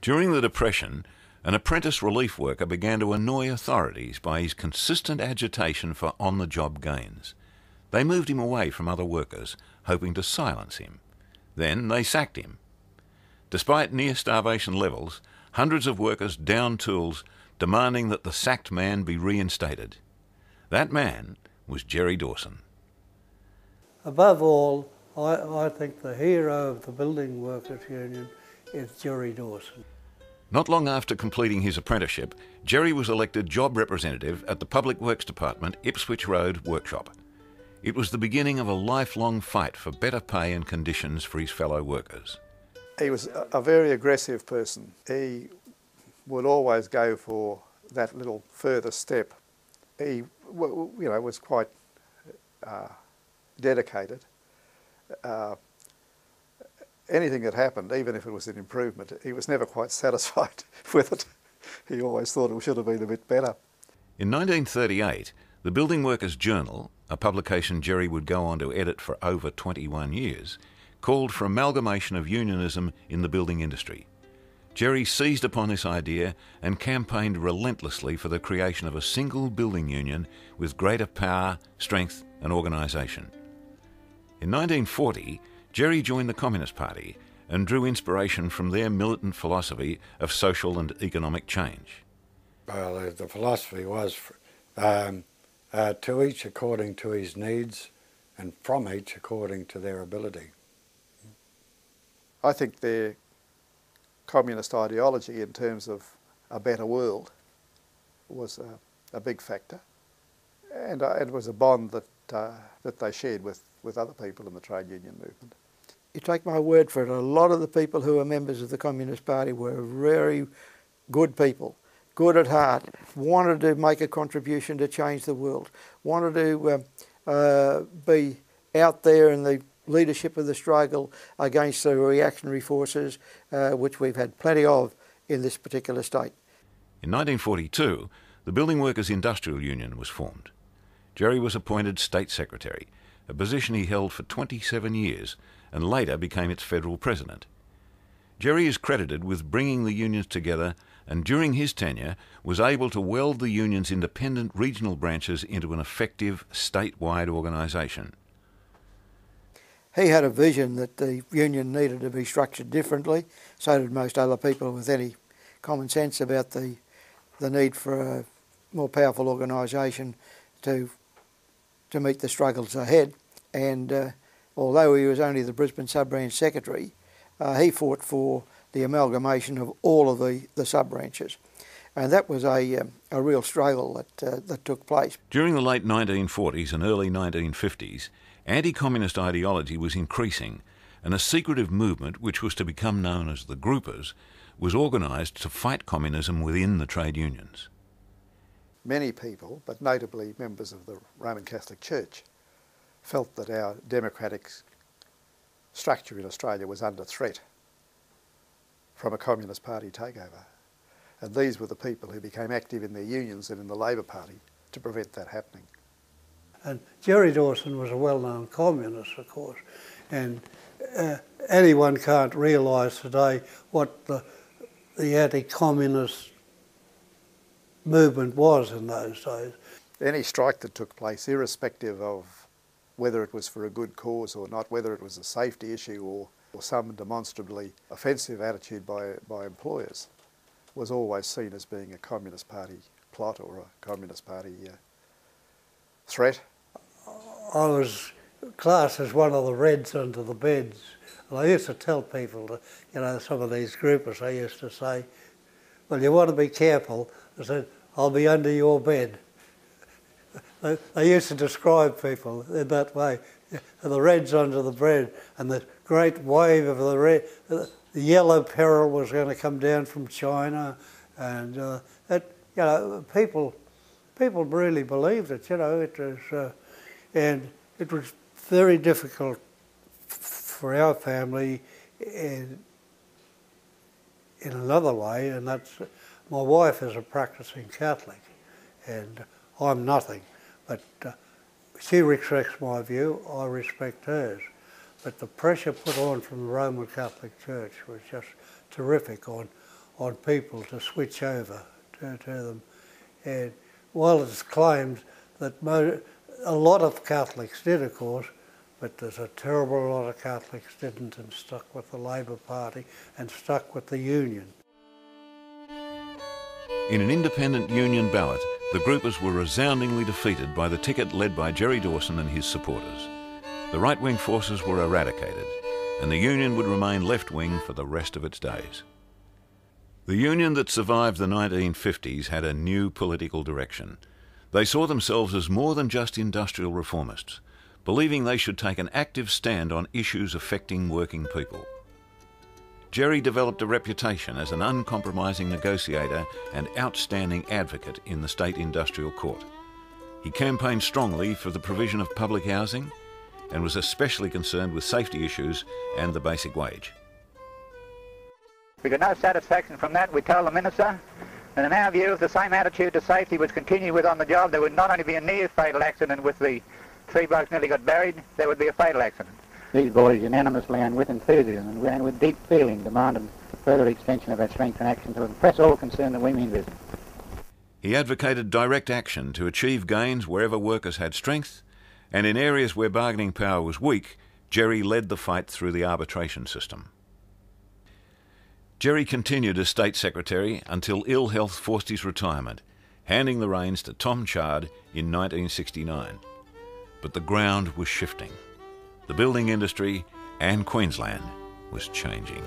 During the Depression, an apprentice relief worker began to annoy authorities by his consistent agitation for on-the-job gains. They moved him away from other workers, hoping to silence him. Then they sacked him. Despite near-starvation levels, hundreds of workers downed tools, demanding that the sacked man be reinstated. That man was Jerry Dawson. Above all, I think the hero of the Building Workers Union is Jerry Dawson. Not long after completing his apprenticeship, Jerry was elected job representative at the Public Works Department, Ipswich Road Workshop. It was the beginning of a lifelong fight for better pay and conditions for his fellow workers. He was a very aggressive person. He would always go for that little further step. He, was quite dedicated. Anything that happened, even if it was an improvement, he was never quite satisfied with it. He always thought it should have been a bit better. In 1938, the Building Workers Journal, a publication Jerry would go on to edit for over 21 years, called for amalgamation of unionism in the building industry. Jerry seized upon this idea and campaigned relentlessly for the creation of a single building union with greater power, strength and organisation. In 1940, Jerry joined the Communist Party and drew inspiration from their militant philosophy of social and economic change. Well, the philosophy was to each according to his needs and from each according to their ability. I think their communist ideology in terms of a better world was a big factor, and it was a bond that they shared with other people in the trade union movement. You take my word for it, a lot of the people who were members of the Communist Party were very good people, good at heart, wanted to make a contribution to change the world, wanted to be out there in the leadership of the struggle against the reactionary forces, which we've had plenty of in this particular state. In 1942, the Building Workers Industrial Union was formed. Jerry was appointed State Secretary, a position he held for 27 years and later became its federal president. Jerry is credited with bringing the unions together and during his tenure was able to weld the union's independent regional branches into an effective statewide organisation. He had a vision that the union needed to be structured differently, so did most other people with any common sense about the need for a more powerful organisation to meet the struggles ahead. And although he was only the Brisbane sub-branch secretary, he fought for the amalgamation of all of the sub-branches. And that was a real struggle that took place. During the late 1940s and early 1950s, anti-communist ideology was increasing, and a secretive movement, which was to become known as the Groupers, was organised to fight communism within the trade unions. Many people, but notably members of the Roman Catholic Church, felt that our democratic structure in Australia was under threat from a Communist Party takeover. And these were the people who became active in their unions and in the Labor Party to prevent that happening. And Jerry Dawson was a well-known communist, of course, and anyone can't realise today what the anti-communist movement was in those days. Any strike that took place, irrespective of whether it was for a good cause or not, whether it was a safety issue or some demonstrably offensive attitude by employers, was always seen as being a Communist Party plot or a Communist Party threat. I was classed as one of the Reds under the beds. And I used to tell people, some of these groupers, I used to say, well, you want to be careful. I said, I'll be under your bed. They used to describe people in that way. The Reds under the bed, and the great wave of the red, the yellow peril was going to come down from China, and people really believed it. And it was very difficult for our family in another way, and that's my wife is a practicing Catholic, and I'm nothing. But she respects my view, I respect hers. But the pressure put on from the Roman Catholic Church was just terrific on on people to switch over to them. And while it's claimed that a lot of Catholics did, of course, but there's a terrible lot of Catholics didn't and stuck with the Labor Party and stuck with the Union. In an independent Union ballot, the groupers were resoundingly defeated by the ticket led by Jerry Dawson and his supporters. The right-wing forces were eradicated, and the Union would remain left-wing for the rest of its days. The Union that survived the 1950s had a new political direction. They saw themselves as more than just industrial reformists, believing they should take an active stand on issues affecting working people. Jerry developed a reputation as an uncompromising negotiator and outstanding advocate in the State Industrial Court. He campaigned strongly for the provision of public housing and was especially concerned with safety issues and the basic wage. We got no satisfaction from that. We told the Minister, and in our view, if the same attitude to safety was continued with on the job, there would not only be a near-fatal accident with the 3 blokes nearly got buried, there would be a fatal accident. These boys unanimously and with enthusiasm and with deep feeling demanded further extension of our strength and action to impress all concerned that we mean business. He advocated direct action to achieve gains wherever workers had strength, and in areas where bargaining power was weak, Jerry led the fight through the arbitration system. Jerry continued as State Secretary until ill health forced his retirement, handing the reins to Tom Chard in 1969. But the ground was shifting. The building industry and Queensland was changing.